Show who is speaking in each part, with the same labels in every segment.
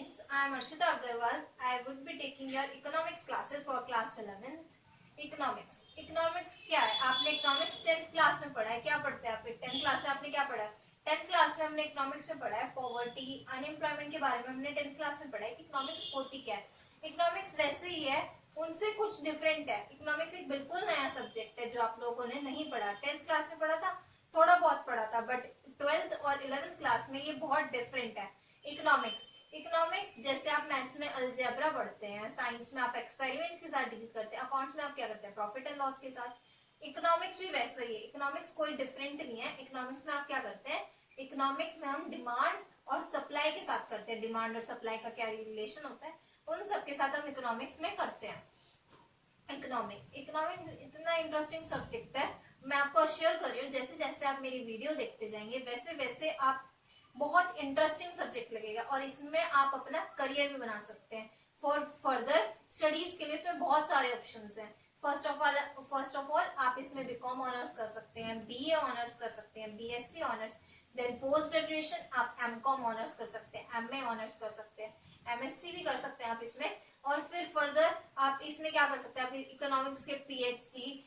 Speaker 1: students, I am Arshita Agarwal. I would be taking your economics classes for class 11th. Economics क्या है? आपने economics 10th class में पढ़ा है. क्या पढ़ते हैं आप 10th क्लास में? आपने क्या पढ़ा है? 10th क्लास में हमने इकोनॉमिक्स में पढ़ा है पॉवर्टी, अनएम्प्लॉयमेंट के बारे में हमने 10th क्लास में पढ़ा है कि इकोनॉमिक्स होती क्या है. इकोनॉमिक्स वैसे ही है, उनसे कुछ डिफरेंट है. इकोनॉमिक्स एक बिल्कुल नया सब्जेक्ट है जो आप लोगों ने नहीं पढ़ा. 10th क्लास में पढ़ा था, थोड़ा बहुत पढ़ा था, बट 12th और 11th क्लास में ये बहुत डिफरेंट है. इकोनॉमिक्स जैसे आप मैथ्स में अलजेब्रा पढ़ते हैं, साइंस में आप एक्सपेरिमेंट्स के साथ डील करते हैं, अकाउंट्स में आप क्या करते हैं? प्रॉफिट एंड लॉस के साथ. इकोनॉमिक्स भी वैसा ही है. इकोनॉमिक्स कोई डिफरेंट नहीं है. इकोनॉमिक्स में आप क्या करते हैं? इकोनॉमिक्स में हम डिमांड और सप्लाई के साथ करते हैं. डिमांड और सप्लाई का क्या रिलेशन होता है, उन सब के साथ हम इकोनॉमिक्स में करते हैं. इकोनॉमिक्स इतना इंटरेस्टिंग सब्जेक्ट है, मैं आपको अश्योर कर रही हूँ जैसे जैसे आप मेरी वीडियो देखते जाएंगे वैसे वैसे आप बहुत इंटरेस्टिंग सब्जेक्ट लगेगा और इसमें आप अपना करियर भी बना सकते हैं. फॉर फर्दर स्टडीज के लिए इसमें बहुत सारे ऑप्शंस हैं. फर्स्ट ऑफ ऑल आप इसमें बीकॉम ऑनर्स कर सकते हैं, बीए ऑनर्स कर सकते हैं, BSc honours, then post graduation आप एमकॉम ऑनर्स कर सकते हैं, एमए ऑनर्स कर सकते हैं, एमएससी भी कर सकते हैं आप इसमें. और फिर फर्दर आप इसमें क्या कर सकते हैं? आप इकोनॉमिक्स के PhD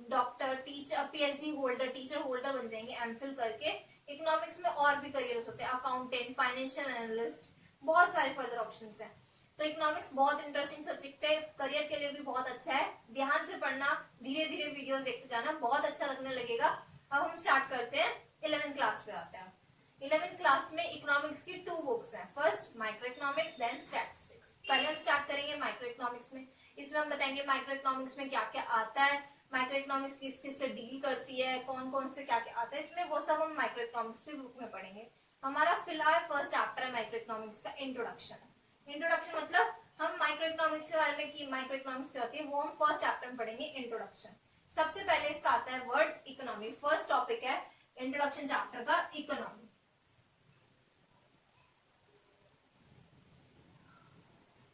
Speaker 1: doctor, teacher, PhD holder, teacher holder बन जाएंगे एमफिल करके. इकोनॉमिक्स में और भी करियर हो सकते हैं, अकाउंटेंट, फाइनेंशियल एनालिस्ट, बहुत सारे फर्दर ऑप्शंस हैं. तो इकोनॉमिक्स बहुत इंटरेस्टिंग सब्जेक्ट है, करियर के लिए भी बहुत अच्छा है. ध्यान से पढ़ना, धीरे धीरे वीडियोस देखते जाना, बहुत अच्छा लगने लगेगा. अब हम स्टार्ट करते हैं. 11th क्लास पे आते हैं. 11th क्लास में इकोनॉमिक्स की 2 बुक्स हैं. First micro economics, then statistics. पहले हम स्टार्ट करेंगे माइक्रो इकोनॉमिक्स में. इसमें हम बताएंगे माइक्रो इकोनॉमिक्स में क्या क्या आता है, माइक्रो इकोनॉमिक्स किस किस से डील करती है, कौन कौन से क्या क्या आता है इसमें, वो सब हम माइक्रो इकोनॉमिक्स की बुक में पढ़ेंगे. हमारा फिलहाल फर्स्ट चैप्टर है माइक्रो इकोनॉमिक्स का इंट्रोडक्शन. इंट्रोडक्शन मतलब हम माइक्रो इकोनॉमिक्स के बारे में कि माइक्रो इकोनॉमिक्स क्या होती है वो हम फर्स्ट चैप्टर में पढ़ेंगे, इंट्रोडक्शन. सबसे पहले इसका आता है वर्ड इकोनॉमी. फर्स्ट टॉपिक है इंट्रोडक्शन चैप्टर का इकोनॉमी.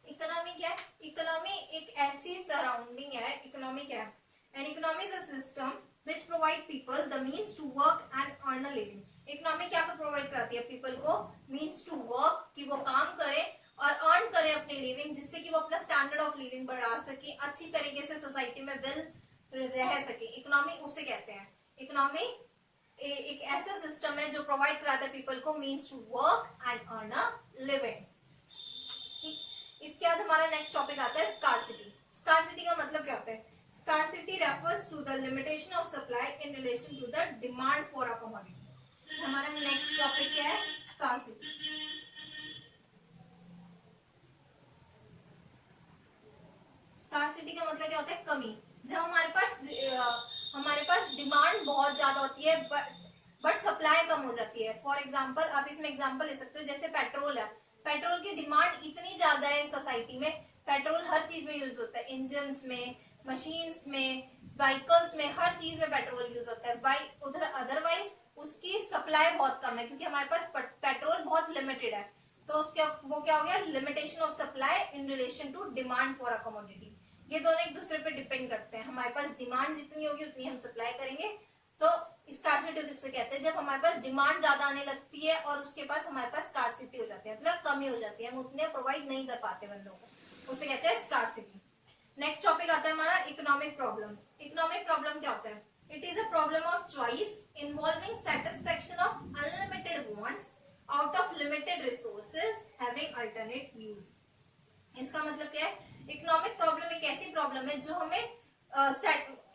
Speaker 1: इकोनॉमी क्या है? इकोनॉमी एक ऐसी सराउंडिंग है. इकोनॉमी क्या है? An economy is a system which provide people the means to work and earn a living. Economy क्या प्रोवाइड कराती है? पीपल को मीन्स टू वर्क, कि वो काम करे और अर्न करे अपनी लिविंग, जिससे कि वो अपना स्टैंडर्ड ऑफ लिविंग बढ़ा सके, अच्छी तरीके से सोसाइटी में वेल रह सके. इकोनॉमी उसे कहते हैं. इकोनॉमी एक ऐसा सिस्टम है जो प्रोवाइड कराता है पीपल को means to work and earn a living. इसके बाद हमारा नेक्स्ट टॉपिक आता है स्कार्सिटी. स्कार्सिटी का मतलब क्या होता है? Scarcity refers to the limitation of supply in relation to the demand for a commodity. हमारा नेक्स्ट टॉपिक क्या है? Scarcity. Scarcity का मतलब क्या होता है? कमी. जब हमारे पास डिमांड बहुत ज्यादा होती है बट सप्लाई कम हो जाती है. फॉर एग्जाम्पल आप इसमें एग्जाम्पल ले सकते हो, जैसे पेट्रोल है. पेट्रोल की डिमांड इतनी ज्यादा है सोसाइटी में, पेट्रोल हर चीज में यूज होता है, इंजन्स में, मशीन्स में, व्हीकल्स में, हर चीज में पेट्रोल यूज होता है. उधर अदरवाइज उसकी सप्लाई बहुत कम है क्योंकि हमारे पास पेट्रोल बहुत लिमिटेड है. तो उसके वो क्या हो गया? Limitation of supply in relation to demand for a commodity. ये दोनों एक दूसरे पे डिपेंड करते हैं. हमारे पास डिमांड जितनी होगी उतनी हम सप्लाई करेंगे. तो स्कार्सिटी किससे कहते हैं? जब हमारे पास डिमांड ज्यादा आने लगती है और उसके पास हमारे पास स्कार्सिटी हो जाती है, मतलब कमी हो जाती है, हम उतने प्रोवाइड नहीं कर पाते बंदों को, उसे कहते हैं स्कार्सिटी. नेक्स्ट टॉपिक आता है हमारा इकोनॉमिक प्रॉब्लम. इकोनॉमिक प्रॉब्लम क्या होता है? It is a problem of choice involving satisfaction of unlimited wants out of limited resources having alternate use. इसका मतलब क्या है? इकोनॉमिक प्रॉब्लम एक ऐसी प्रॉब्लम है जो हमें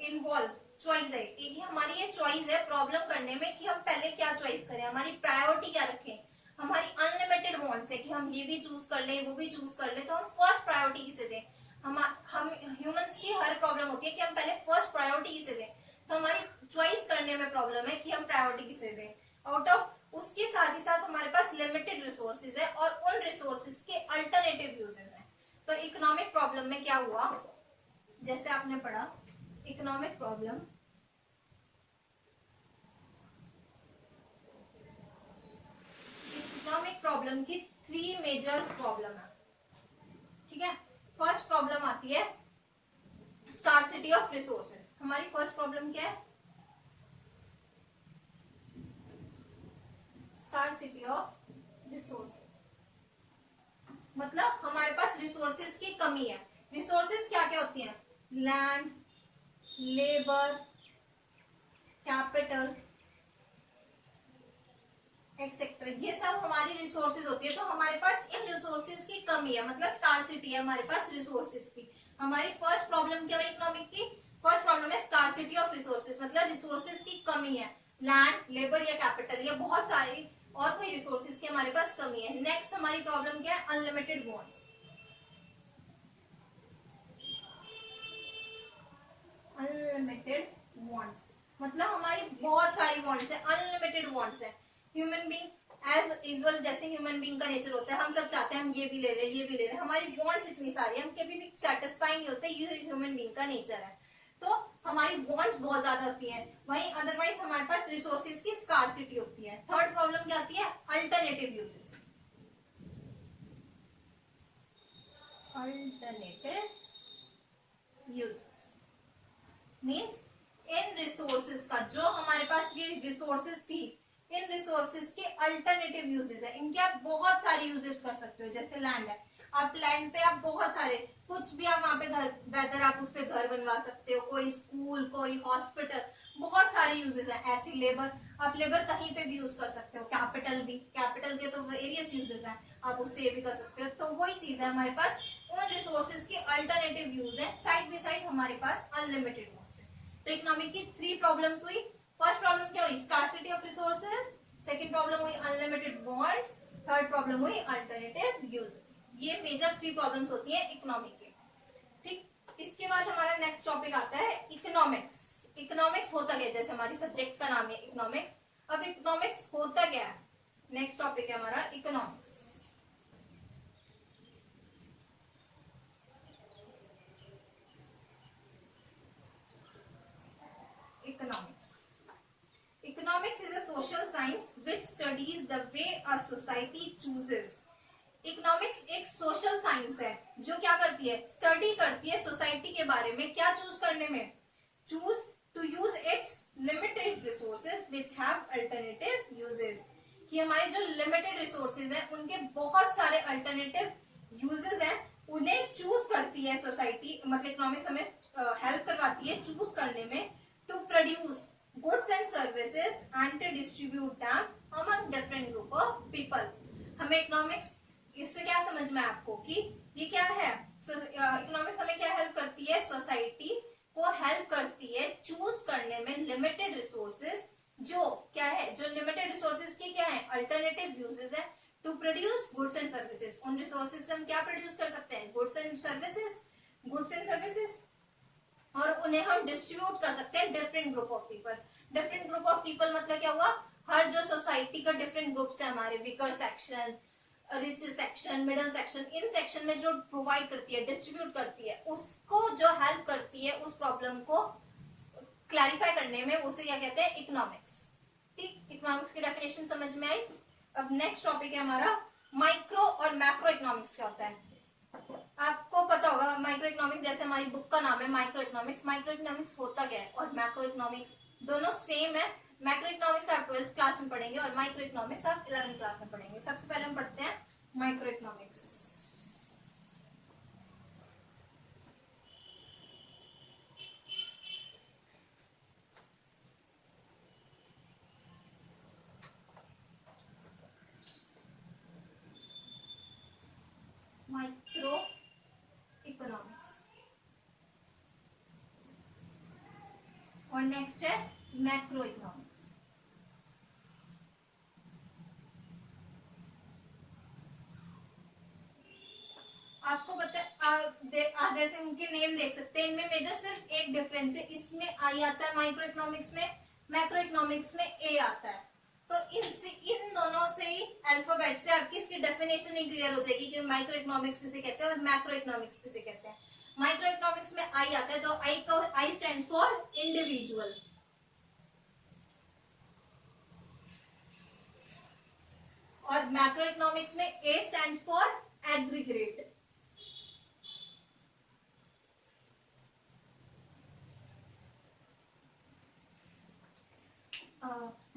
Speaker 1: इन्वॉल्व चॉइस है. एक हमारी ये चॉइस है प्रॉब्लम करने में कि हम पहले क्या चॉइस करें, हमारी प्रायोरिटी क्या रखें. हमारी अनलिमिटेड वांट्स है कि हम ये भी चूज कर ले, वो भी चूज कर ले, तो हम फर्स्ट प्रायोरिटी किसे दें? हम ह्यूमंस की हर प्रॉब्लम होती है कि हम पहले फर्स्ट प्रायोरिटी किसे दें. तो हमारी चॉइस करने में प्रॉब्लम है कि हम प्रायोरिटी किसे दें. आउट ऑफ उसके साथ ही साथ हमारे पास लिमिटेड रिसोर्सेज है और उन रिसोर्सेज के अल्टरनेटिव यूजेस हैं. तो इकोनॉमिक प्रॉब्लम में क्या हुआ? जैसे आपने पढ़ा इकोनॉमिक प्रॉब्लम, इकोनॉमिक प्रॉब्लम की 3 मेजर प्रॉब्लम है. ठीक है. फर्स्ट प्रॉब्लम आती है स्कार्सिटी ऑफ रिसोर्सेज. हमारी फर्स्ट प्रॉब्लम क्या है? Scarcity of resources. मतलब हमारे पास रिसोर्सेज की कमी है। रिसोर्सेज क्या क्या होती हैं? लैंड, लेबर, कैपिटल, एक्सेट्रा, ये सब हमारी रिसोर्सेज होती है। तो हमारे पास इन रिसोर्सेज की कमी है, मतलब स्कार्सिटी है हमारे पास रिसोर्सेज की। हमारी फर्स्ट प्रॉब्लम क्या है इकोनॉमिक की? फर्स्ट प्रॉब्लम है स्कार्सिटी ऑफ रिसोर्सेज, मतलब रिसोर्सेज की कमी है। लैंड, लेबर या कैपिटल, ये बहुत सारी और कोई रिसोर्सेज की हमारे पास कमी है। नेक्स्ट हमारी प्रॉब्लम क्या है? Unlimited wants. अनलिमिटेड वांट्स मतलब हमारी बहुत सारी वांट्स है, अनलिमिटेड वांट्स है। ह्यूमन बीइंग एज यूजुअल, जैसे ह्यूमन बीइंग का नेचर होता है, हम सब चाहते हैं हम ये भी ले लें, ये भी ले लें। हमारी वांट्स इतनी सारी, हम कभी भी सेटिस्फाई नहीं होते, ये ह्यूमन बीइंग का नेचर है। तो हमारी वांट्स बहुत ज्यादा होती है, वहीं अदरवाइज हमारे पास रिसोर्सेज की स्कार्सिटी होती है। थर्ड प्रॉब्लम क्या आती है? Alternative uses. Alternative uses means in resources का, जो हमारे पास ये रिसोर्सेज थी, इन रिसोर्सेज के अल्टरनेटिव यूजेस है। इनके आप बहुत सारे यूजेस कर सकते हो। जैसे लैंड है, आप लैंड पे आप बहुत सारे कुछ भी आप वहां पे घर, वेदर आप उस पे घर बनवा सकते हो, कोई स्कूल, कोई हॉस्पिटल, बहुत सारे यूजेस है। ऐसी लेबर, आप लेबर कहीं पे भी यूज कर सकते हो। कैपिटल भी, कैपिटल के तो वेरियस यूजेस हैं, आप उससे भी कर सकते हो। तो वही चीज है, हमारे पास उन रिसोर्सेज के अल्टरनेटिव यूज है। साइड बाई साइड हमारे पास अनलिमिटेड वांट्स है। तो इकोनॉमिक की 3 प्रॉब्लम्स हुई। फर्स्ट प्रॉब्लम क्या हुई? Scarcity of resources. Second problem हुई अनलिमिटेड वांट्स। थर्ड प्रॉब्लम हुई अल्टरनेटिव यूजेस। ये मेजर 3 प्रॉब्लम्स होती है इकोनॉमिक के। ठीक, इसके बाद हमारा नेक्स्ट टॉपिक आता है इकोनॉमिक्स। इकोनॉमिक्स होता क्या है? जैसे हमारी सब्जेक्ट का नाम है इकोनॉमिक्स। अब इकोनॉमिक्स होता क्या है? नेक्स्ट टॉपिक है हमारा economics. Economics, economics is a social science which studies the way a society chooses. Economics एक सोशल साइंस है जो क्या करती है? स्टडी करती है सोसाइटी के बारे में। क्या चूज करने में? Choose to use its limited resources which have alternative uses. कि हमारे जो लिमिटेड रिसोर्सेज हैं उनके बहुत सारे अल्टरनेटिव यूजेस हैं, उन्हें चूज करती है सोसाइटी, मतलब इकोनॉमिक्स हमें हेल्प करवाती है चूज करने में, to produce goods and services and to distribute them among different group of people. हमें इकोनॉमिक्स, इससे क्या समझ में आपको कि ये क्या है? इकोनॉमिक्स हमें क्या हेल्प करती है? सोसाइटी को हेल्प करती है चूज करने में लिमिटेड रिसोर्सेज, जो क्या है? जो लिमिटेड रिसोर्सेज के क्या है? अल्टरनेटिव यूजेस है। To produce goods and services, उन रिसोर्सेज से हम क्या प्रोड्यूस कर सकते हैं? Goods and services, goods and services, और उन्हें हम डिस्ट्रीब्यूट कर सकते हैं different group of people. Different group of people मतलब क्या हुआ? हर जो सोसाइटी का डिफरेंट ग्रुप्स है हमारे, weaker section, rich section, middle section, in section में जो प्रोवाइड करती है, डिस्ट्रीब्यूट करती है, उसको जो हेल्प करती है उस प्रॉब्लम को क्लैरिफाई करने में, उसे क्या कहते हैं? इकोनॉमिक्स। ठीक, इकोनॉमिक्स की डेफिनेशन समझ में आई। अब नेक्स्ट टॉपिक है हमारा माइक्रो और मैक्रो इकोनॉमिक्स। क्या होता है आपको पता होगा? माइक्रो इकोनॉमिक्स, जैसे हमारी बुक का नाम है माइक्रो इकोनॉमिक्स। माइक्रो इकोनॉमिक्स होता क्या है? और मैक्रो इकोनॉमिक्स दोनों सेम है। मैक्रो इकोनॉमिक्स आप 12th क्लास में पढ़ेंगे और माइक्रो इकोनॉमिक्स आप 11th क्लास में पढ़ेंगे। सबसे पहले हम पढ़ते हैं माइक्रो इकोनॉमिक्स। माइक्रो इकोनॉमिक्स और नेक्स्ट है मैक्रो इकोनॉमिक्स। आपको पता है, जैसे इनके नेम देख सकते हैं, इनमें मेजर सिर्फ एक डिफरेंस है। इसमें आई आता है माइक्रो इकोनॉमिक्स में, मैक्रो इकोनॉमिक्स में ए आता है। तो इन दोनों से ही अल्फाबेट से आपकी इसकी डेफिनेशन ही क्लियर हो जाएगी कि माइक्रो इकोनॉमिक्स किसे कहते हैं और मैक्रो इकोनॉमिक्स किसे कहते हैं। माइक्रो इकोनॉमिक्स में आई आता है, तो आई स्टैंड फॉर इंडिविजुअल, और मैक्रो इकोनॉमिक्स में A stand for aggregate.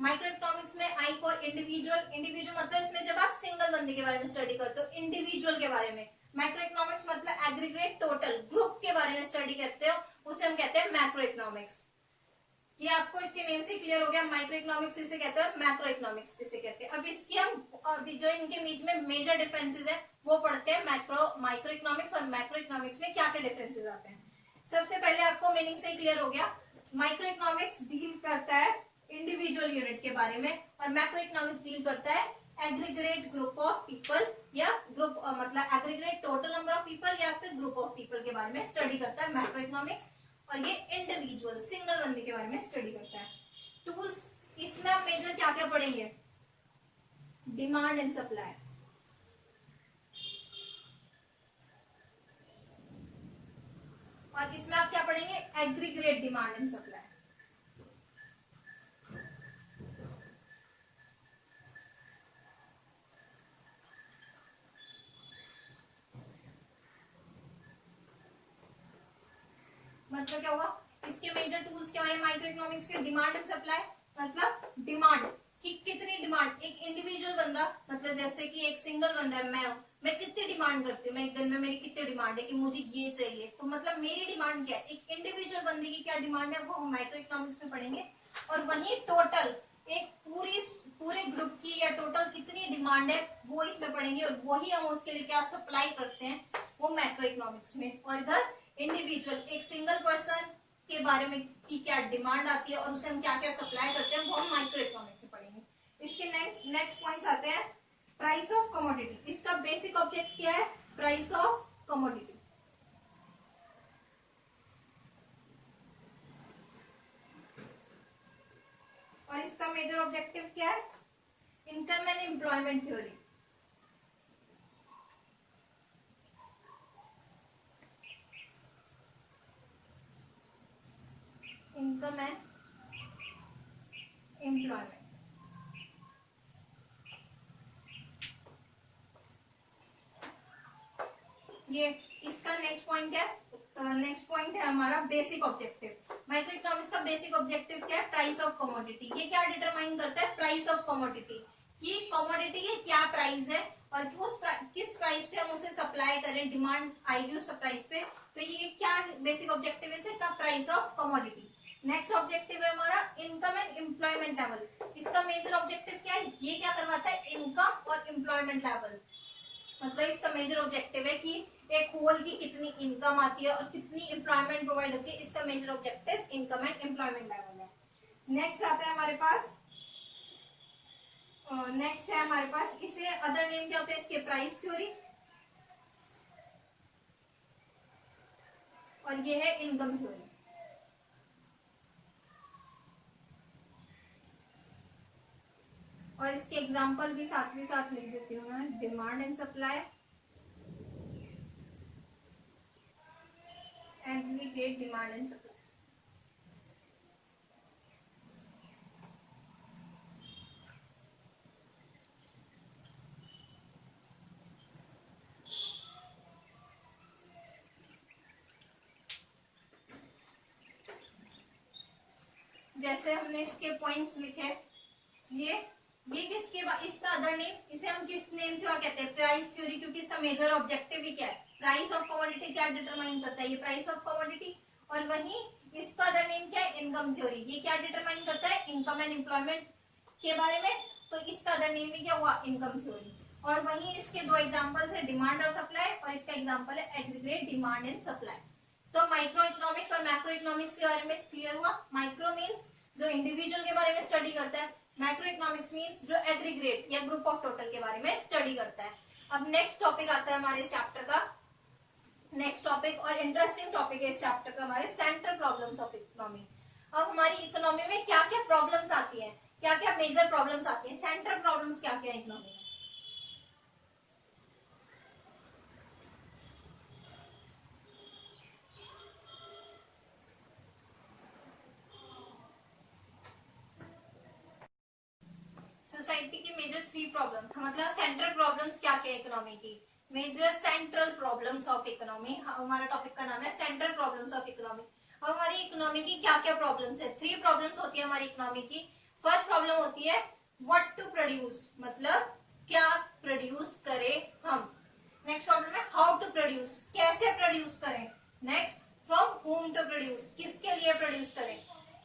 Speaker 1: Micro economics में आई फॉर इंडिविजुअल, इंडिविजुअल मतलब इसमें जब आप सिंगल बंदे के बारे में स्टडी करते हो, इंडिविजुअल के बारे में। माइक्रो इकोनॉमिक्स मतलब एग्रीगेट टोटल ग्रुप के बारे में स्टडी करते हो, उसे हम कहते हैं मैक्रो इकोनॉमिक्स। ये आपको इसके नेम से क्लियर हो गया, माइक्रो इकोनॉमिक्स इसे कहते हैं, मैक्रो इकोनॉमिक्स किसे कहते हैं। अब इसकी हम अभी जो इनके बीच में मेजर डिफरेंसेस है वो पढ़ते हैं, माइक्रो इकोनॉमिक्स और मैक्रो इकोनॉमिक्स में क्या क्या डिफरेंसेस आते हैं। सबसे पहले आपको मीनिंग से क्लियर हो गया, माइक्रो इकोनॉमिक्स डील करता है इंडिविजुअल यूनिट के बारे में और मैक्रो इकोनॉमिक्स डील करता है एग्रीगेट ग्रुप ऑफ पीपल या ग्रुप मतलब aggregate total number of people या फिर ग्रुप ऑफ पीपल के बारे में स्टडी करता है मैक्रो इकोनॉमिक्स, और ये इंडिविजुअल सिंगल बंदे के बारे में स्टडी करता है। टूल्स, इसमें आप मेजर क्या क्या पढ़ेंगे, डिमांड एंड सप्लाई, और इसमें आप क्या पढ़ेंगे, एग्रीगेट डिमांड एंड सप्लाई। मतलब क्या हुआ, इसके मेजर टूल्स क्या है माइक्रो इकोनॉमिक्स के, डिमांड एंड सप्लाई मतलब डिमांड कि कितनी डिमांड, एक इंडिविजुअल बंदा मतलब जैसे कि एक सिंगल बंदा है, मैं कितनी डिमांड करती हूँ, मैं एक दिन में मेरी कितनी डिमांड है कि मुझे ये चाहिए, तो मतलब मेरी डिमांड क्या है, एक इंडिविजुअल बंदे की क्या डिमांड है वो हम माइक्रो इकोनॉमिक्स में पढ़ेंगे। और वही टोटल एक पूरे ग्रुप की या टोटल कितनी डिमांड है वो इसमें पढ़ेंगे, और वही हम उसके लिए क्या सप्लाई करते हैं वो मैक्रो इकोनॉमिक्स में। और इधर इंडिविजुअल एक सिंगल पर्सन के बारे में की क्या डिमांड आती है और उसे हम क्या क्या सप्लाई करते हैं वो हम माइक्रो इकोनॉमिक्स में पढ़ेंगे। इसके नेक्स्ट पॉइंट्स आते हैं, प्राइस ऑफ कमोडिटी। इसका बेसिक ऑब्जेक्ट क्या है, प्राइस ऑफ कमोडिटी। और इसका मेजर ऑब्जेक्टिव क्या है, income and employment theory. Income and employment, ये इसका नेक्स्ट पॉइंट है। नेक्स्ट पॉइंट है हमारा बेसिक ऑब्जेक्टिव। माइक्रो इकोनॉमिक्स का बेसिक ऑब्जेक्टिव क्या है, प्राइस ऑफ कमोडिटी। ये क्या डिटरमाइन करता है, प्राइस ऑफ कमोडिटी, कि कमोडिटी की क्या प्राइस है और किस प्राइस पे हम उसे सप्लाई करें, डिमांड आएगी उस प्राइस पे, तो ये क्या बेसिक ऑब्जेक्टिव है इसका, price of commodity. Next objective है हमारा इनकम एंड एम्प्लॉयमेंट लेवल। इसका मेजर ऑब्जेक्टिव क्या है, ये क्या करवाता है, इनकम और एम्प्लॉयमेंट लेवल। मतलब इसका मेजर ऑब्जेक्टिव है कि एक होल की कितनी इनकम आती है और कितनी एम्प्लॉयमेंट प्रोवाइड होती है, इसका major objective income and employment level है। नेक्स्ट आता है हमारे पास, नेक्स्ट है हमारे पास, इसे अदर नेम क्या होते हैं इसके, प्राइस थ्योरी, और ये है इनकम थ्योरी। और इसके एग्जांपल भी साथ लिख देती हूँ मैं, demand and supply, aggregate demand and supply. जैसे हमने इसके पॉइंट्स लिखे, ये किसके इसका अदर नेम, इसे हम किस नेम से और कहते हैं, प्राइस थ्योरी, क्योंकि इसका मेजर ऑब्जेक्टिव ही क्या है, प्राइस ऑफ कमोडिटी क्या डिटरमाइन करता है, ये प्राइस ऑफ कमोडिटी। और वहीं इसका अदर नेम क्या है, इनकम थ्योरी, ये क्या डिटरमाइन करता है, इनकम एंड एम्प्लॉयमेंट के बारे में, तो इसका अदर नेम भी क्या हुआ, इनकम थ्योरी। और वहीं इसके दो एग्जाम्पल्स है, डिमांड और सप्लाई, और इसका एग्जाम्पल है एग्रीगेट डिमांड एंड सप्लाई। तो माइक्रो इकोनॉमिक्स और मैक्रो इकोनॉमिक्स के बारे में क्लियर हुआ। माइक्रो मीन्स जो इंडिविजुअल के बारे में स्टडी करता है, मैक्रो इकोनॉमिक्स मीन्स जो एग्रीगेट या ग्रुप ऑफ टोटल के बारे में स्टडी करता है। अब नेक्स्ट टॉपिक आता है हमारे इस चैप्टर का, नेक्स्ट टॉपिक और इंटरेस्टिंग टॉपिक है इस चैप्टर का हमारे, सेंट्रल प्रॉब्लम्स ऑफ इकोनॉमी। अब हमारी इकोनॉमी में क्या क्या प्रॉब्लम्स आती हैं, क्या क्या मेजर प्रॉब्लम्स आती हैं, सेंट्रल प्रॉब्लम्स क्या क्या है इकोनॉमी में। सोसाइटी की मेजर 3 प्रॉब्लम, मतलब सेंट्रल प्रॉब्लम्स क्या क्या है इकोनॉमी की, major central problems of economy, हमारा टॉपिक का नाम है सेंट्रल प्रॉब्लम्स ऑफ इकोनॉमी। अब हमारी इकोनॉमी की क्या क्या प्रॉब्लम्स है, 3 प्रॉब्लम्स होती है हमारी इकोनॉमी की। फर्स्ट प्रॉब्लम होती है व्हाट टू प्रोड्यूस, मतलब क्या प्रोड्यूस करें हम। नेक्स्ट प्रॉब्लम है हाउ टू प्रोड्यूस, कैसे प्रोड्यूस करें। Next from whom to produce, किसके लिए प्रोड्यूस करें।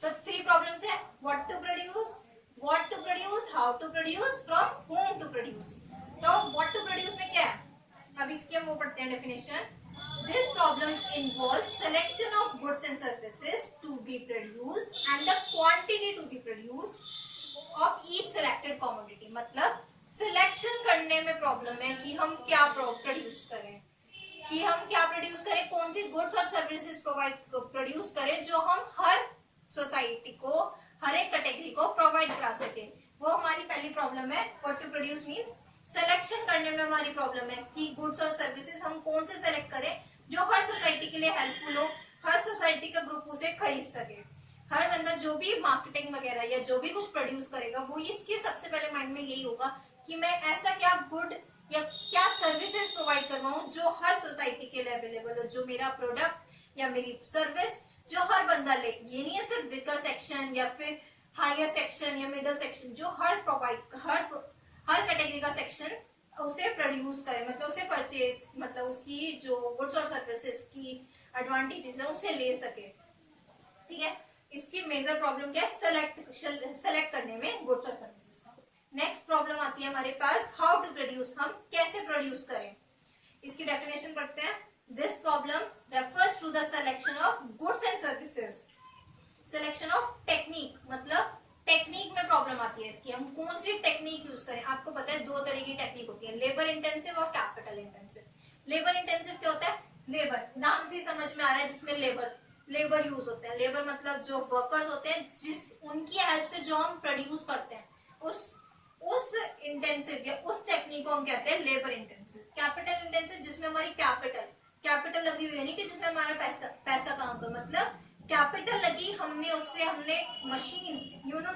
Speaker 1: तो 3 प्रॉब्लम्स है, what to produce, what to produce, how to produce, from whom to produce. तो व्हाट टू प्रोड्यूस में क्या है, अब इसके हम वो पढ़ते हैं definition. These problems involve selection of goods and services to be produced and the quantity to be produced of each selected commodity। मतलब सिलेक्शन करने में प्रॉब्लम है कि हम क्या प्रोड्यूस करें, कि हम क्या प्रोड्यूस करें, कौन सी गुड्स और सर्विसेज प्रोड्यूस करें जो हम हर सोसाइटी को, हर एक कैटेगरी को प्रोवाइड करा सके। वो हमारी पहली प्रॉब्लम है। What to produce means selection करने में हमारी प्रॉब्लम है कि गुड्स और सर्विसेज हम कौन से सेलेक्ट करें जो हर सोसाइटी के लिए हेल्पफुल हो, हर सोसाइटी का ग्रुप उसे खरीद सके। हर बंदा जो भी मार्केटिंग वगैरह या जो भी कुछ प्रोड्यूस करेगा वो इसके सबसे पहले माइंड में यही होगा कि मैं ऐसा क्या गुड या क्या सर्विसेज प्रोवाइड करवाऊं जो हर सोसाइटी के लिए अवेलेबल हो, जो मेरा प्रोडक्ट या मेरी सर्विस जो हर बंदा ले। ये नहीं है सिर्फ वीकर सेक्शन या फिर हायर सेक्शन या मिडिल सेक्शन, जो हर प्रोवाइड हर कैटेगरी का सेक्शन उसे प्रोड्यूस करे, मतलब उसे परचेज, मतलब उसकी जो गुड्स और सर्विसेज की एडवांटेजेस है उसे ले सके। ठीक है, इसकी मेजर प्रॉब्लम क्या है, सेलेक्ट करने में गुड्स और सर्विसेज का। नेक्स्ट प्रॉब्लम आती है हमारे पास हाउ टू प्रोड्यूस, हम कैसे प्रोड्यूस करें। इसकी डेफिनेशन पढ़ते हैं। This problem refers to the selection of goods and services. Selection of technique, मतलब टेक्निक में प्रॉब्लम आती है इसकी, हम कौन सी टेक्निक यूज करें। आपको पता है 2 तरह की टेक्निक होती है, लेबर इंटेंसिव और कैपिटल इंटेंसिव। लेबर इंटेंसिव क्या होता है, लेबर नाम से समझ में आ रहा है, जिसमें लेबर यूज होता है। लेबर मतलब जो वर्कर्स होते हैं, जिस उनकी हेल्प से जो हम प्रोड्यूस करते हैं, उस इंटेंसिव या उस टेक्निक को हम कहते हैं लेबर इंटेंसिव। कैपिटल इंटेंसिव जिसमें हमारी कैपिटल लगी हुई है, नहीं कि जिसमें हमारा पैसा काम कर, मतलब कैपिटल लगी, हमने मशीन्स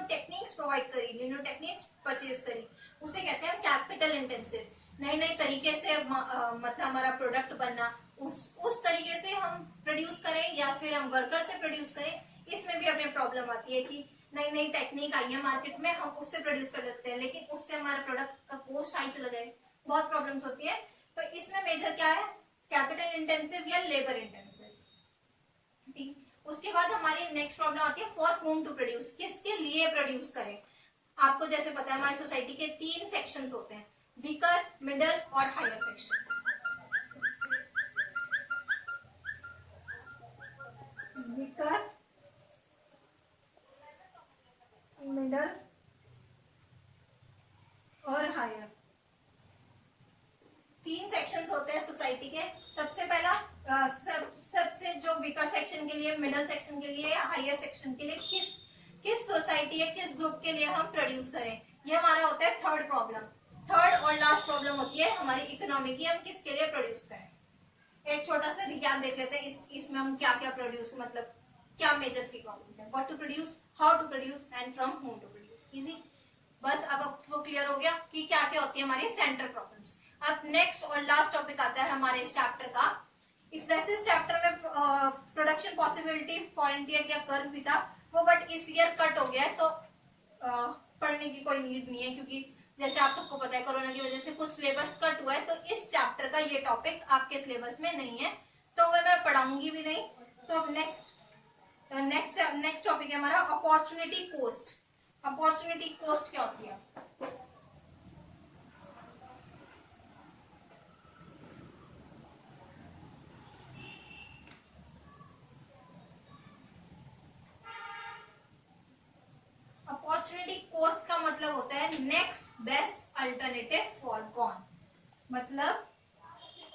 Speaker 1: टेक्निक्स प्रोवाइड करी, टेक्निक्स परचेज करी, उसे कहते हैं कैपिटल इंटेंसिव। नए नए तरीके से मतलब हमारा प्रोडक्ट बनना, उस तरीके से हम प्रोड्यूस करें या फिर हम वर्कर से प्रोड्यूस करें, इसमें भी हमें प्रॉब्लम आती है कि नई नई टेक्निक आई है मार्केट में, हम उससे प्रोड्यूस कर लेते हैं लेकिन उससे हमारे प्रोडक्ट का कॉस्ट हाई चला जाए, बहुत प्रॉब्लम्स होती है। तो इसमें मेजर क्या है, कैपिटल इंटेंसिव या लेबर इंटेंसिव। ठीक, उसके बाद हमारी नेक्स्ट प्रॉब्लम आती है फॉर होम टू प्रोड्यूस, किसके लिए प्रोड्यूस करें। आपको जैसे पता है हमारी सोसाइटी के 3 सेक्शंस होते हैं, वीकर, मिडल और हायर सेक्शन। वीकर, मिडल और हायर, 3 सेक्शंस होते हैं सोसाइटी के। सबसे पहला सबसे जो वीकर सेक्शन के लिए, मिडिल सेक्शन के लिए, हायर सेक्शन के लिए किस सोसाइटी या किस ग्रुप के लिए हम प्रोड्यूस करें, ये हमारा होता है थर्ड प्रॉब्लम। थर्ड और लास्ट प्रॉब्लम होती है हमारी इकोनॉमी की, हम किसके लिए प्रोड्यूस करें। एक छोटा सा रिकैप देख लेते हैं इसमें हम क्या क्या प्रोड्यूस, मतलब क्या मेजर 3 प्रॉब्लम्स हैं, what to produce, how to produce and from whom to produce. Easy, बस अब आपको क्लियर हो गया कि क्या क्या होती है हमारी सेंट्रल प्रॉब्लम्स। अब नेक्स्ट और लास्ट टॉपिक आता है हमारे इस चैप्टर का। इस वैसे इस चैप्टर में प्रोडक्शन पॉसिबिलिटी फॉर इंडिया का कर्व भी था वो, बट इस ईयर कट हो गया है, तो पढ़ने की कोई नीड नहीं है, क्योंकि जैसे आप सबको पता है कोरोना की वजह से कुछ सिलेबस कट हुआ है, तो इस चैप्टर का ये टॉपिक आपके सिलेबस में नहीं है, तो वह मैं पढ़ाऊंगी भी नहीं। तो अब नेक्स्ट टॉपिक है हमारा अपॉर्चुनिटी कोस्ट। अपॉर्चुनिटी कोस्ट क्या होती है। अपॉर्चुनिटी कॉस्ट का मतलब होता है next best alternative forgone. मतलब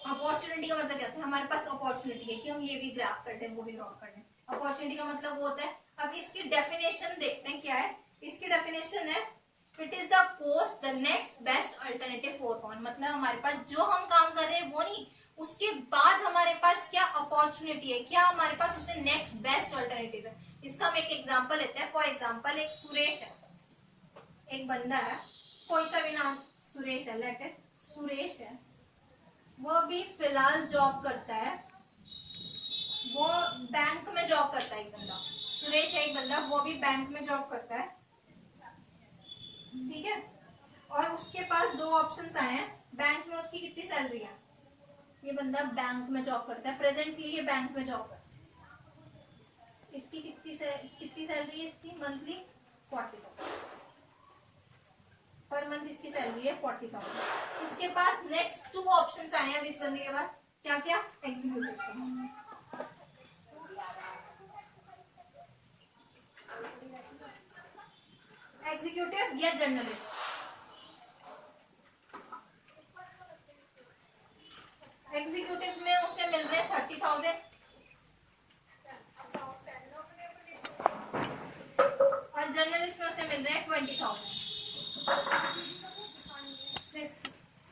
Speaker 1: अपॉर्चुनिटी का मतलब क्या होता है, हमारे पास अपॉर्चुनिटी है कि हम ये भी ग्रैब कर लें, वो भी ग्रैब कर लें। अपॉर्चुनिटी का मतलब वो होता है। अब इसकी डेफिनेशन देखते हैं क्या है। इसकी डेफिनेशन है it is the cost the next best alternative forgone. मतलब हमारे पास जो हम काम कर रहे हैं वो नहीं, उसके बाद हमारे पास क्या अपॉर्चुनिटी है, क्या हमारे पास उसे नेक्स्ट बेस्ट अल्टरनेटिव है। इसका हम एक एग्जांपल लेते हैं। फॉर एग्जांपल एक सुरेश है, एक बंदा है, कोई सा भी नाम सुरेश है, लेट इट सुरेश है, वो भी फिलहाल जॉब करता है, वो बैंक में जॉब करता है। एक बंदा सुरेश है, एक बंदा वो भी बैंक में जॉब करता है। ठीक है, और उसके पास दो ऑप्शंस आए हैं। बैंक में उसकी कितनी सैलरी है, ये बंदा बैंक में जॉब करता है, प्रेजेंटली ये बैंक में जॉब करता है। इसकी कितनी सैलरी है इसकी मंथली, 40,000 पर मंथ इसकी सैलरी है 40,000। इसके पास नेक्स्ट टू ऑप्शंस आए हैं इस बंदे के पास, क्या क्या, एग्जीक्यूटिव, एग्जीक्यूटिव या जर्नलिस्ट। एग्जीक्यूटिव में उसे मिल रहे हैं 30,000 और जर्नलिस्ट में उसे मिल रहे हैं 20,000।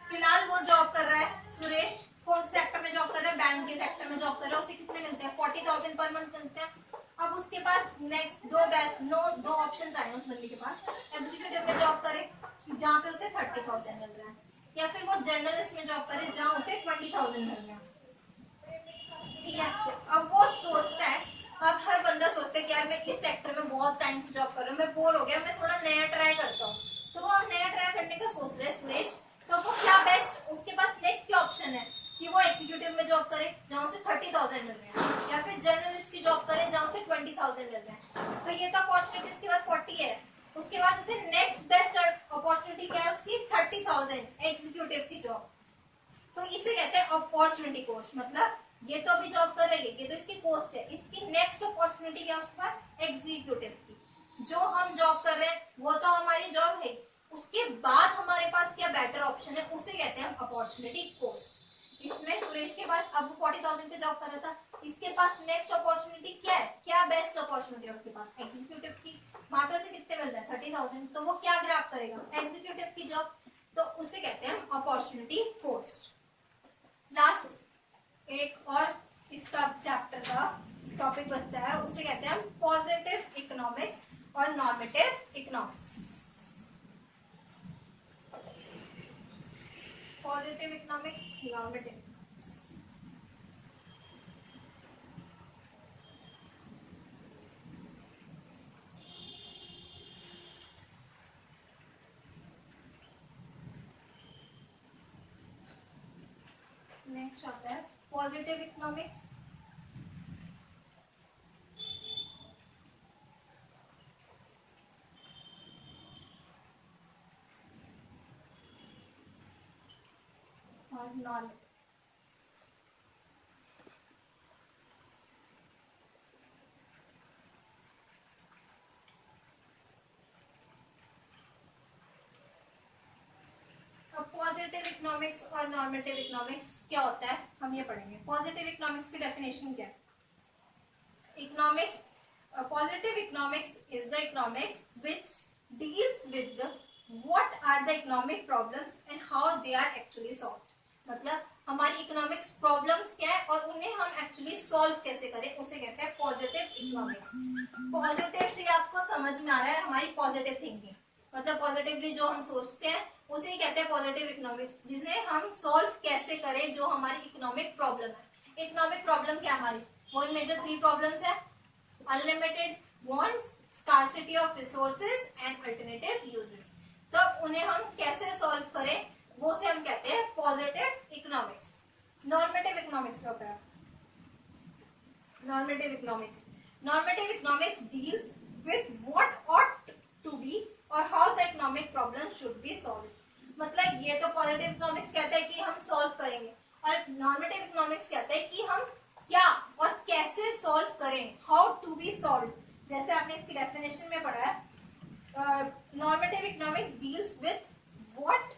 Speaker 1: फिलहाल वो जॉब कर रहा है सुरेश, कौन से सेक्टर में जॉब कर रहा है, बैंक के सेक्टर में जॉब कर रहा है। उसे कितने मिलते हैं, 40,000 पर मंथ मिलते हैं। अब उसके पास नेक्स्ट दो ऑप्शन आए हैं उस बंदी के पास, एग्जीक्यूटिव में जॉब करे जहाँ पे उसे 30,000 मिल रहा है, या फिर वो जर्नलिस्ट में जॉब करे जहाँ उसे 20,000 मिल रहा है। ठीक है, अब वो सोचता है, अब हर बंदा सोचता है कि यार मैं इस सेक्टर में बहुत टाइम से जॉब कर रहा हूँ, मैं बोर हो गया, मैं थोड़ा नया ट्राई करता हूँ। तो वो नया ट्राई करने का सोच रहे सुरेश, तो वो क्या बेस्ट, उसके पास नेक्स्ट क्या ऑप्शन है कि वो एग्जीक्यूटिव में जॉब करे जहाँ उसे 30,000 मिल रहे हैं, या फिर जर्नलिस्ट की जॉब करे जहाँ उसे 20,000 मिल रहे हैं। तो ये तो अपॉर्चुनिटी उसके पास 40 है। उसके बाद उसे नेक्स्ट बेस्ट अपॉर्चुनिटी क्या है उसकी, 30,000 एग्जीक्यूटिव की जॉब। तो इसे कहते हैं अपॉर्चुनिटी कॉस्ट, मतलब ये तो अभी जॉब कर रही है, ये तो इसकी कॉस्ट है, इसकी नेक्स्ट अपॉर्चुनिटी क्या है उसके पास, एग्जीक्यूटिव की। जो हम जॉब कर रहे हैं वो तो हमारी जॉब है, उसके बाद हमारे पास क्या बेटर ऑप्शन है, उसे कहते हैं अपॉर्चुनिटी कॉस्ट। इसमें सुरेश के पास अब 40,000 पे जॉब कर रहा था, इसके पास नेक्स्ट अपॉर्चुनिटी क्या है, क्या बेस्ट अपॉर्चुनिटी है उसके पास, एग्जीक्यूटिव की। वहां पे उसे कितने मिल रहा है, 30,000। तो वो क्या ग्रैब करेगा, एग्जीक्यूटिव की जॉब। तो उसे कहते हैं अपॉर्चुनिटी कॉस्ट। लास्ट एक और इसका चैप्टर का टॉपिक बचता है, उसे कहते हैं पॉजिटिव इकोनॉमिक्स और normative economics. Positive economics, normative economics. Next आता है पॉजिटिव इकोनॉमिक्स। और नॉन पॉजिटिव इकोनॉमिक्स और नॉर्मेटिव इकोनॉमिक्स क्या होता है, हम ये पढ़ेंगे। पॉजिटिव इकोनॉमिक्स की डेफिनेशन क्या है, economics, positive economics is the economics which deals with what are the economic problems and how they are actually solved. मतलब हमारी इकोनॉमिक्स प्रॉब्लम्स क्या है और उन्हें हम एक्चुअली सॉल्व कैसे करें, उसे कहते हैं पॉजिटिव इकोनॉमिक्स। पॉजिटिव से आपको समझ में आ रहा है हमारी पॉजिटिव थिंकिंग, मतलब पॉजिटिवली जो हम सोचते हैं उसे ही कहते हैं पॉजिटिव इकोनॉमिक्स, जिसे हम सॉल्व कैसे करें जो हमारी इकोनॉमिक प्रॉब्लम है। इकोनॉमिक प्रॉब्लम क्या हमारी, वो मेजर 3 प्रॉब्लम्स है, unlimited wants, scarcity of resources and alternative uses. तो उन्हें हम कैसे सॉल्व करें वो से हम कहते हैं पॉजिटिव इकोनॉमिक्स। नॉर्मेटिव इकोनॉमिक्स क्या होता है, normative economics deals with what ought to be और how the economic problem should be solve. मतलब ये तो पॉजिटिव इकोनॉमिक्स कहता है कि हम सॉल्व करेंगे, और नॉर्मेटिव इकोनॉमिक्स कहता है कि हम क्या और कैसे सॉल्व करें, हाउ टू बी सॉल्व। जैसे आपने इसकी डेफिनेशन में पढ़ा है, normative economics deals with what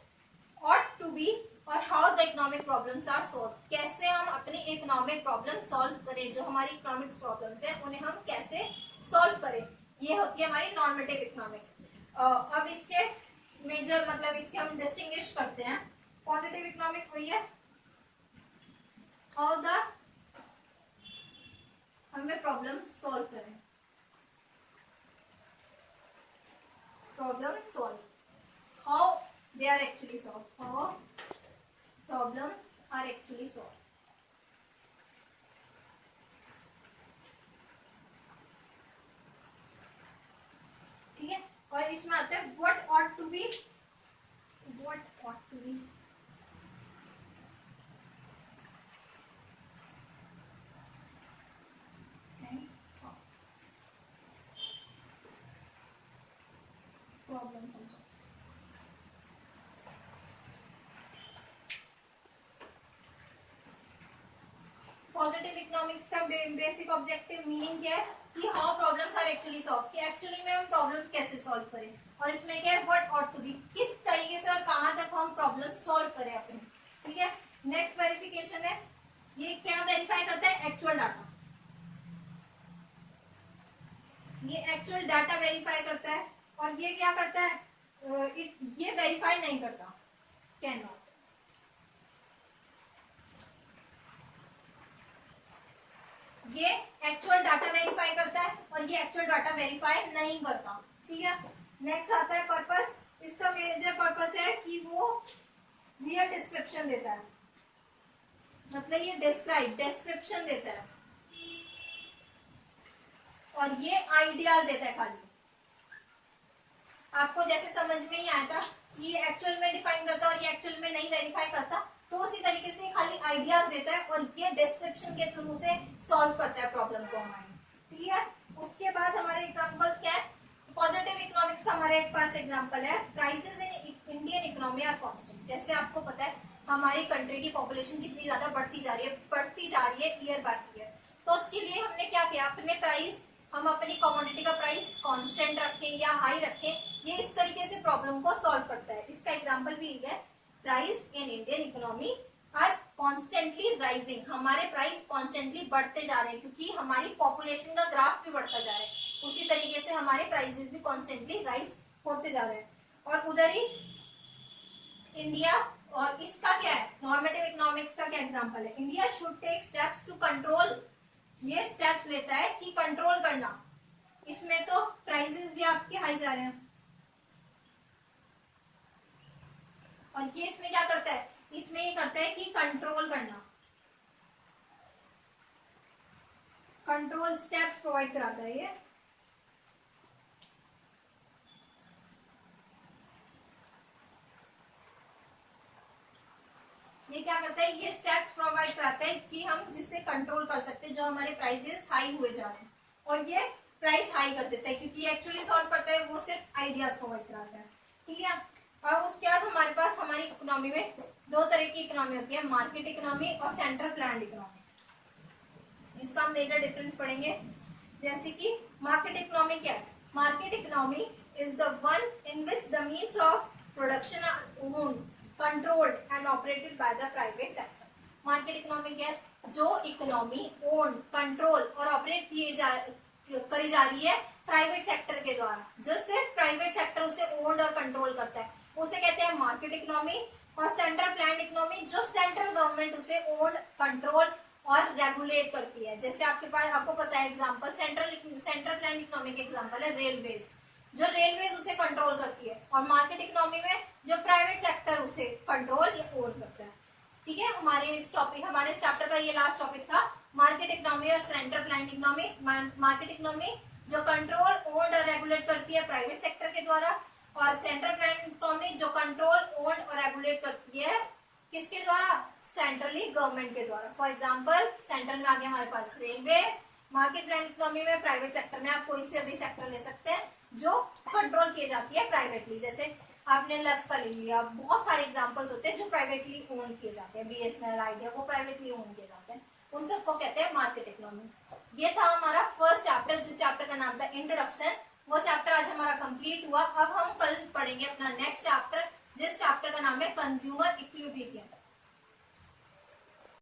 Speaker 1: ought to be और how the economic problems are solve. कैसे हम अपनी इकोनॉमिक प्रॉब्लम सॉल्व करें, जो हमारी इकोनॉमिक्स प्रॉब्लम्स हैं उन्हें हम कैसे सॉल्व करें, ये होती है हमारी नॉर्मेटिव इकोनॉमिक्स। अब इसके मेजर मतलब इसके हम डिस्टिंग्विश करते हैं। पॉजिटिव इकोनॉमिक्स वही है हाउ द हमें प्रॉब्लम सॉल्व करें, problem solve, how they are actually solved, how problems are actually solved। ठीक है, और इसमें आता है what ought to be, what ought to be, problem समझो। पॉजिटिव इकोनॉमिक्स का बेसिक ऑब्जेक्टिव मीनिंग क्या है कि how problems are actually solve, कि एक्चुअली में हम प्रॉब्लम्स कैसे सॉल्व करें, और इसमें क्या है व्हाट ऑट टू बी, किस तरीके से और कहां तक हम प्रॉब्लम सॉल्व करें अपने। ठीक है, नेक्स्ट वेरिफिकेशन है, ये क्या वेरीफाई करता है, एक्चुअल डाटा, ये एक्चुअल डाटा वेरीफाई करता है, और ये क्या करता है, ये वेरीफाई नहीं करता, कैन नॉट। ये एक्चुअल डाटा वेरीफाई करता है और ये एक्चुअल डाटा वेरीफाई नहीं करता। ठीक है, नेक्स्ट आता है पर्पस, इसका मेजर पर्पस है कि वो रियल डिस्क्रिप्शन देता है, मतलब ये डिस्क्रिप्शन देता है, और ये आइडियाज देता है खाली। आपको जैसे समझ में ही आया था कि ये एक्चुअल में डिफाइन करता है और ये एक्चुअल में नहीं वेरीफाई करता, तो उसी तरीके से खाली आइडियाज देता है और ये डिस्क्रिप्शन के थ्रू से सॉल्व करता है प्रॉब्लम को हमारी। ठीक है, उसके बाद हमारे एग्जांपल्स क्या है, पॉजिटिव इकोनॉमिक्स का हमारे पास एग्जांपल है, prices in Indian economy are constant. जैसे आपको पता है हमारी कंट्री की पॉपुलेशन कितनी ज्यादा बढ़ती जा रही है ईयर बाय ईयर, तो उसके लिए हमने क्या किया, अपने प्राइस, हम अपनी कमोडिटी का प्राइस कांस्टेंट रखें या हाई रखें, ये इस तरीके से प्रॉब्लम को सॉल्व करता है। इसका एग्जांपल भी है, price in Indian economy are constantly rising, हमारे प्राइस कॉन्स्टेंटली बढ़ते जा रहे हैं क्योंकि हमारी पॉपुलेशन का ग्राफ भी बढ़ता जा रहा है, उसी तरीके से हमारे प्राइसेस भी कॉन्स्टेंटली राइज होते जा रहे हैं। और उधर ही इंडिया, और इसका क्या है, नॉर्मेटिव इकोनॉमिक्स का क्या एग्जांपल है, India should take steps to control, ये स्टेप्स लेता है कि कंट्रोल करना, इसमें तो प्राइसेस भी आपके हाई जा रहे हैं, और ये इसमें क्या करता है, इसमें ये करता है कि कंट्रोल करना, कंट्रोल स्टेप्स प्रोवाइड कराता है ये क्या करता है, ये स्टेप्स प्रोवाइड कराता है कि हम जिससे कंट्रोल कर सकते हैं जो हमारे प्राइसेस हाई हुए जा रहे हैं, और ये प्राइस हाई कर देता है क्योंकि एक्चुअली सॉल्व करता है, वो सिर्फ आइडियाज प्रोवाइड कराता है। ठीक है, अब उसके बाद हमारे पास हमारी इकोनॉमी में दो तरह की इकोनॉमी होती है, मार्केट इकोनॉमी और सेंट्रल प्लान्ड इकोनॉमी। इसका हम मेजर डिफरेंस पढ़ेंगे। जैसे कि मार्केट इकोनॉमी क्या है, market economy is the one in which the means of production are owned, controlled and operated by the private sector. Market economy क्या है, जो इकोनॉमी ओन, कंट्रोल और ऑपरेट करी जा रही है प्राइवेट सेक्टर के द्वारा, जो सिर्फ प्राइवेट सेक्टर उसे ओन्ड और कंट्रोल करता है, उसे कहते हैं मार्केट इकोनॉमी। और सेंट्रल प्लान्ड इकोनॉमी, जो सेंट्रल गवर्नमेंट उसे ओन्ड, कंट्रोल और रेगुलेट करती है। जैसे आपके पास, आपको पता है एग्जांपल, सेंट्रल प्लान्ड इकोनॉमी के एग्जांपल है रेलवेज, जो रेलवेज उसे कंट्रोल करती है, और मार्केट इकोनॉमी में जो प्राइवेट सेक्टर उसे कंट्रोल या ओन करता है। ठीक है, हमारे इस चैप्टर का ये लास्ट टॉपिक था, मार्केट इकोनॉमी और central planned economy. Market economy जो कंट्रोल, ओन्ड और रेगुलेट करती है प्राइवेट सेक्टर के द्वारा, और सेंट्रल प्लान्ड इकोनॉमी जो कंट्रोल, ओन्ड और रेगुलेट करती है किसके द्वारा, सेंट्रली गवर्नमेंट के द्वारा। फॉर एग्जाम्पल, सेंट्रल में आ गया हमारे पास रेलवे, मार्केट प्लान्ड इकोनॉमी में प्राइवेट सेक्टर में आप कोई से भी सेक्टर ले सकते हैं जो कंट्रोल की जाती है प्राइवेटली। जैसे आपने लक्स का ले लिया, बहुत सारे एग्जांपल्स होते हैं जो प्राइवेटली ओन किए जाते हैं, बीएसएनएल, आइडिया, वो प्राइवेटली ओन किए जाते हैं, उन सबको कहते हैं मार्केट इकोनॉमी। ये था हमारा फर्स्ट चैप्टर, जिस चैप्टर का नाम था इंट्रोडक्शन। वो चैप्टर आज हमारा कंप्लीट हुआ। अब हम कल पढ़ेंगे अपना नेक्स्ट चैप्टर, जिस चैप्टर का नाम है कंज्यूमर इक्विलिब्रियम।